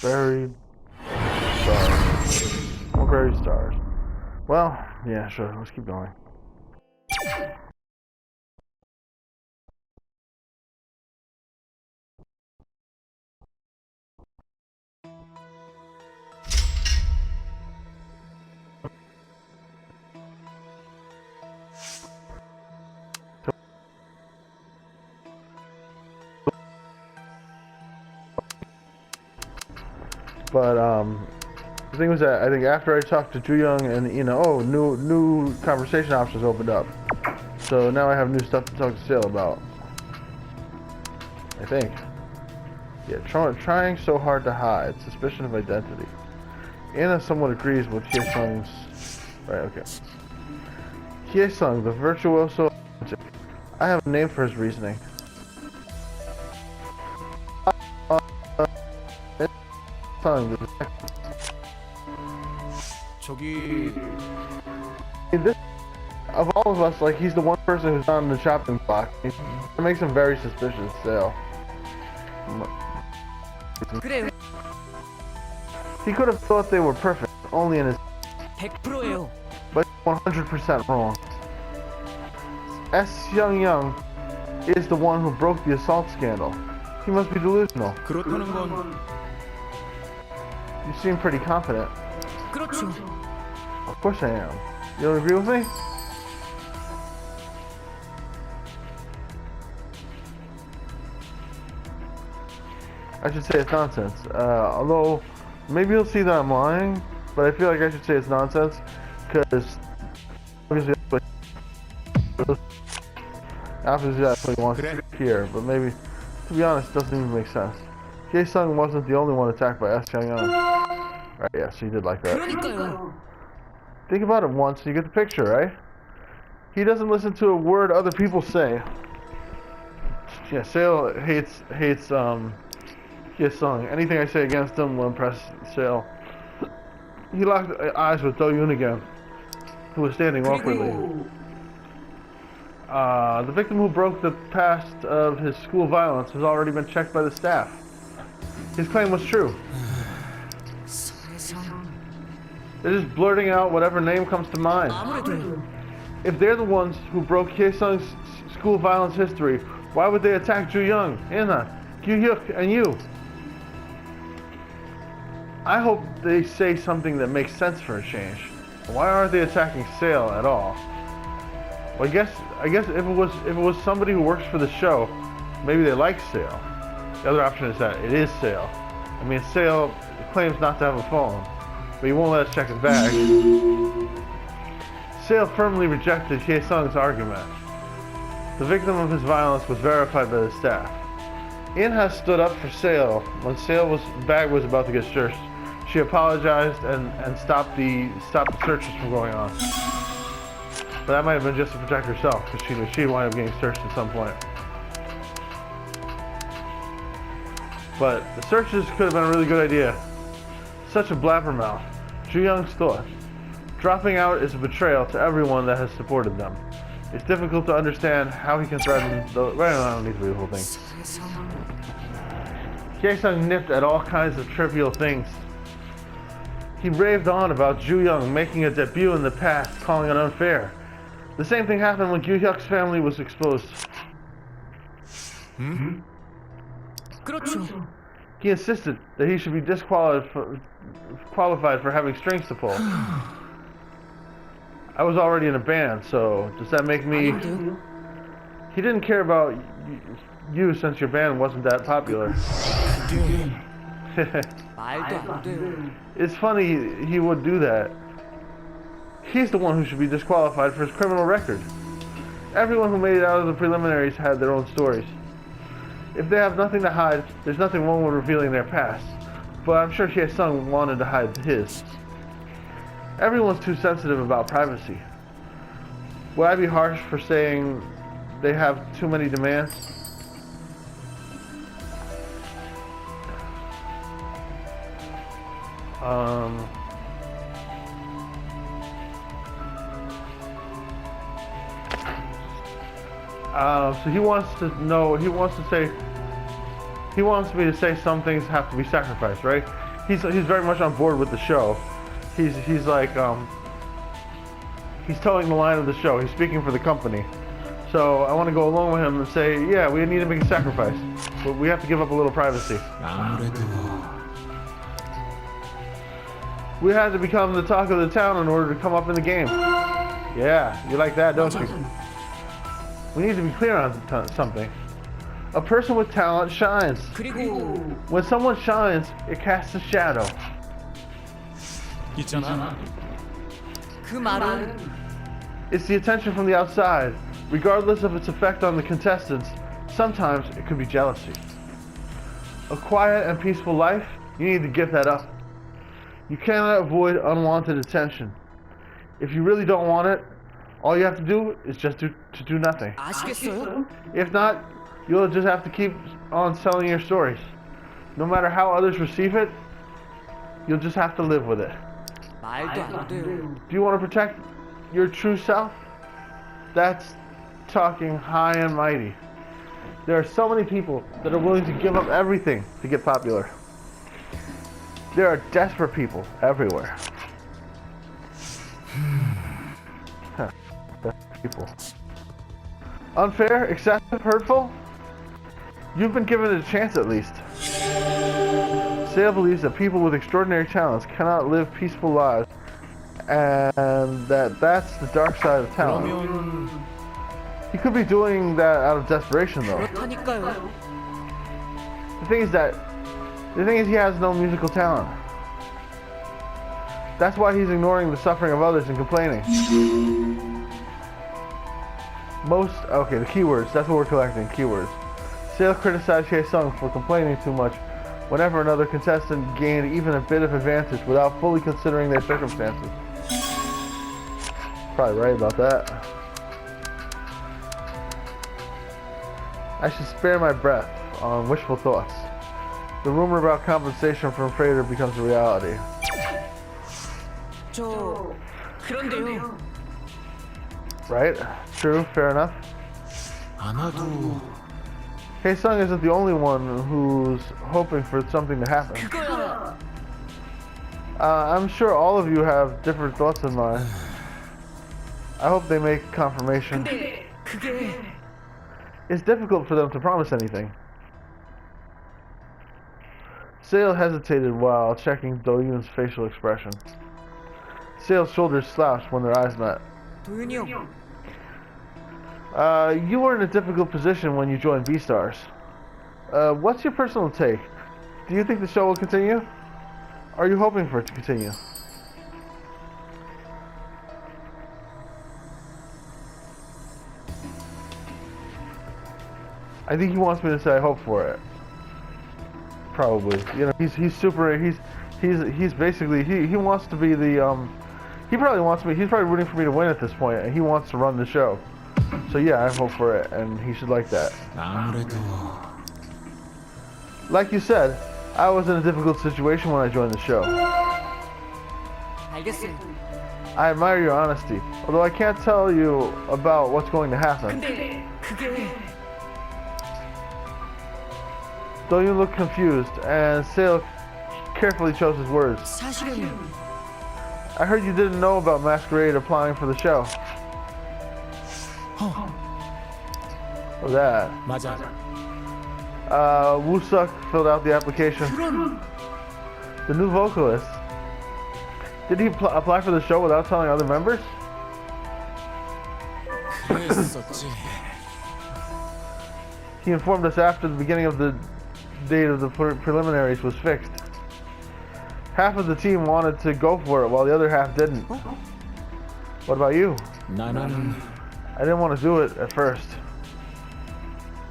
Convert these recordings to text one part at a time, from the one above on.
Buried stars. More buried stars. Well, yeah, sure. Let's keep going. But the thing was that I think after I talked to Ju Young and new conversation options opened up. So now I have new stuff to talk to Sale about. I think. Yeah, trying so hard to hide suspicion of identity. Anna somewhat agrees with Hye-sung's. Right, okay. Hye-sung, the virtuoso. I have a name for his reasoning. 저기 This, of all of us, like, he's the one person who's on the chopping block. It makes him very suspicious, Sale. 그래, He could have thought they were perfect, only in his 100%예요. but 100% wrong. S. Young is the one who broke the assault scandal. He must be delusional. 그렇다는 건 You seem pretty confident. 그렇죠. Of course I am. You don't agree with me? I should say it's nonsense. Although, maybe you'll see that I'm lying, but I feel like I should say it's nonsense, because obviously that's what he wants to hear, but maybe, to be honest, it doesn't even make sense. Hye-sung wasn't the only one attacked by S. Young. Right, yes, he did like that. 그러니까요. Think about it once, and you get the picture, right? He doesn't listen to a word other people say. Yeah, Sale hates Hye-sung. Anything I say against him will impress Sale. He locked eyes with Do Yoon again, who was standing awkwardly. The victim who broke the past of his school violence has already been checked by the staff. His claim was true. They're just blurting out whatever name comes to mind. 아무래도 If they're the ones who broke Hye-sung's school violence history, why would they attack Ju Young, Anna, Gyu-hyuk, and you? I hope they say something that makes sense for a change. Why aren't they attacking Sale at all? Well, I guess if it was somebody who works for the show, maybe they like Sale. The other option is that it is Sale. I mean, Sale claims not to have a phone, but he won't let us check his bag. Sale firmly rejected Hye-sung's argument. The victim of his violence was verified by the staff. In-ha stood up for Sale when Sale's bag was about to get searched. She apologized and stopped the searches from going on. But that might have been just to protect herself, because she knew she'd wind up getting searched at some point. But the searches could have been a really good idea. Such a blabbermouth. Ju Young's thought. Dropping out is a betrayal to everyone that has supported them. It's difficult to understand how he can threaten the... Right, I don't need to read the whole thing. Hye-sung nipped at all kinds of trivial things. He raved on about Ju Young making a debut in the past, calling it unfair. The same thing happened when Gyu-hyuk's family was exposed. 그렇죠. He insisted that he should be qualified for having strings to pull. I was already in a band, so does that make me... 아닌데요? He didn't care about you since your band wasn't that popular. 말도 안 돼요. It's funny he would do that. He's the one who should be disqualified for his criminal record. Everyone who made it out of the preliminaries had their own stories. If they have nothing to hide, there's nothing wrong with revealing their past. But I'm sure Hye-sung wanted to hide his. Everyone's too sensitive about privacy. Would I be harsh for saying they have too many demands? So he wants to know. He wants me to say some things have to be sacrificed, right? He's very much on board with the show. He's like he's towing the line of the show. He's speaking for the company. So I want to go along with him and say, yeah, we need to make a sacrifice, but we have to give up a little privacy. We had to become the talk of the town in order to come up in the game. Yeah, you like that, don't you? We need to be clear on something. A person with talent shines. 그리고 When someone shines, it casts a shadow. 있잖아. 그 말은 It's the attention from the outside. Regardless of its effect on the contestants, sometimes it could be jealousy. A quiet and peaceful life, you need to give that up. You cannot avoid unwanted attention. If you really don't want it, all you have to do is just to do nothing. 아시겠어요? If not, you'll just have to keep on selling your stories. No matter how others receive it, you'll just have to live with it. 말도 안 돼요. Do you want to protect your true self? That's talking high and mighty. There are so many people that are willing to give up everything to get popular. There are desperate people everywhere. Desperate people. Unfair, excessive, hurtful? You've been given a chance at least. Sale believes that people with extraordinary talents cannot live peaceful lives, and that's the dark side of talent. 그러면 He could be doing that out of desperation, though. 그렇다니까요. The thing is he has no musical talent. That's why he's ignoring the suffering of others and complaining. The keywords, that's what we're collecting, keywords. Sale criticized Haesung for complaining too much whenever another contestant gained even a bit of advantage without fully considering their circumstances. Probably right about that. I should spare my breath on wishful thoughts. The rumor about compensation from Frater becomes a reality. 그런데요. Right? True, fair enough. 아마도 Haesung isn't the only one who's hoping for something to happen. 그거야. I'm sure all of you have different thoughts in mind. I hope they make confirmation. 근데 그게 It's difficult for them to promise anything. Sale hesitated while checking Do-yoon's facial expression. Sale's shoulders slouched when their eyes met. 도윤이 형. You were in a difficult position when you joined B-Stars. What's your personal take? Do you think the show will continue? Are you hoping for it to continue? I think he wants me to say I hope for it. Probably. You know, he's basically he wants to be the he probably wants me. He's probably rooting for me to win at this point, and he wants to run the show. So yeah, I hope for it, and he should like that. 아무래도 Like you said, I was in a difficult situation when I joined the show. 알겠어요. I admire your honesty, although I can't tell you about what's going to happen. 근데 그게 Though you look confused, and Sale carefully chose his words. 사실은 I heard you didn't know about Masquerade applying for the show. Oh, that. 맞아. Woo-suk filled out the application. 그런 The new vocalist. Did he apply for the show without telling other members? 그랬었지. He informed us after the beginning of the date of the preliminaries was fixed. Half of the team wanted to go for it while the other half didn't. What about you? 나는 I didn't want to do it at first.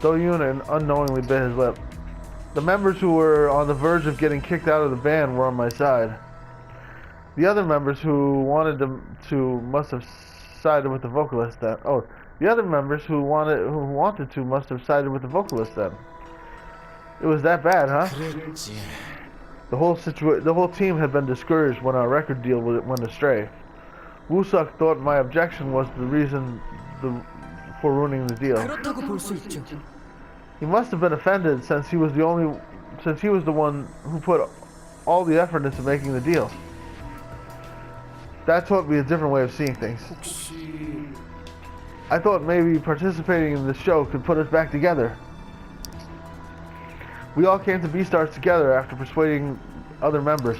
Do-yoon unknowingly bit his lip. The members who were on the verge of getting kicked out of the band were on my side. The other members who wanted to must have sided with the vocalist then. Oh, the other members who wanted to must have sided with the vocalist then. It was that bad, huh? 그랬지. The whole team had been discouraged when our record deal went astray. Woo-suk thought my objection was the reason for ruining the deal. 그렇다고 볼 수 있죠. He must have been offended since he was the one who put all the effort into making the deal. That taught me a different way of seeing things. 혹시 I thought maybe participating in the show could put us back together. We all came to Beastars together after persuading other members.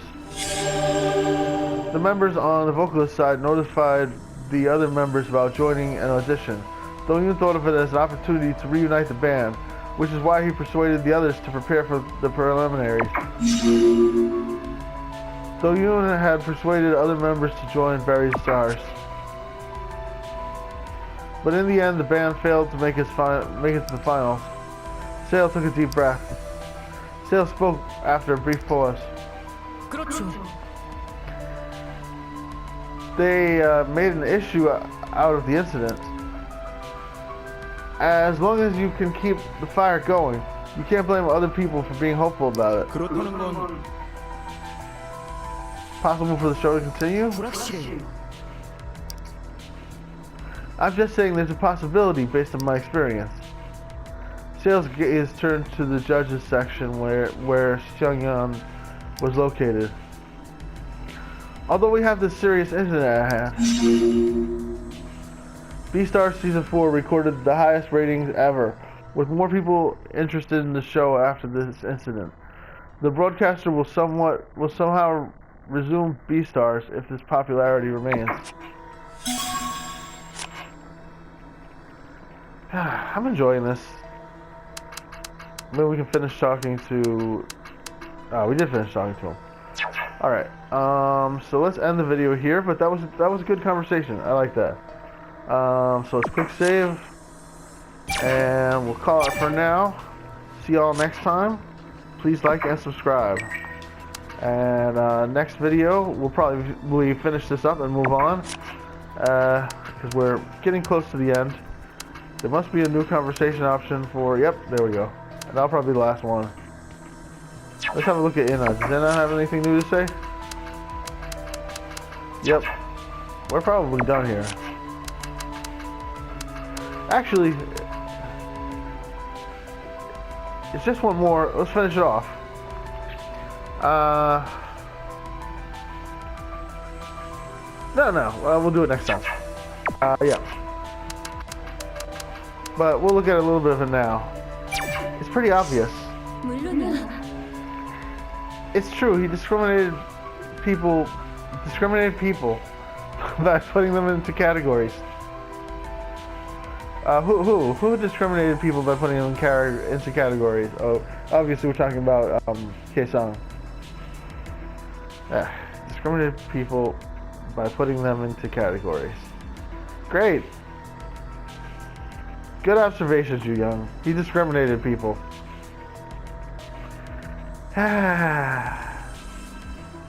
The members on the vocalist side notified the other members about joining an audition. Do-yoon thought of it as an opportunity to reunite the band, which is why he persuaded the others to prepare for the preliminaries. Do-yoon had persuaded other members to join Berry Stars. But in the end, the band failed to make it to the finals. Sale took a deep breath. Sale spoke after a brief pause. 그렇죠. They made an issue out of the incident. As long as you can keep the fire going, you can't blame other people for being hopeful about it. 그렇다는 건 Possible for the show to continue? 불확실해요. I'm just saying there's a possibility based on my experience. Sale's gaze turned to the judges section where Xiangyang was located. Although we have this serious incident at hand, Beastars Season 4 recorded the highest ratings ever, with more people interested in the show after this incident. The broadcaster will somehow resume Beastars if this popularity remains. I'm enjoying this. Maybe we can finish talking to... we did finish talking to him. Alright, so let's end the video here, but that was a good conversation. I like that. So let's quick save, and we'll call it for now. See y'all next time. Please like and subscribe. And next video, we'll probably finish this up and move on, because we're getting close to the end. There must be a new conversation option for, yep, there we go. And that'll probably be the last one. Let's have a look at Inna. Does Inna have anything new to say? Yep. We're probably done here. Actually, it's just one more. Let's finish it off. No. We'll do it next time. Yeah. But we'll look at a little bit of it now. It's pretty obvious. 물론이야. It's true. He discriminated people by putting them into categories. Who discriminated people by putting them into categories? Oh, obviously we're talking about Kaesung. Discriminated people by putting them into categories. Great. Good observation, Ju Young. He discriminated people.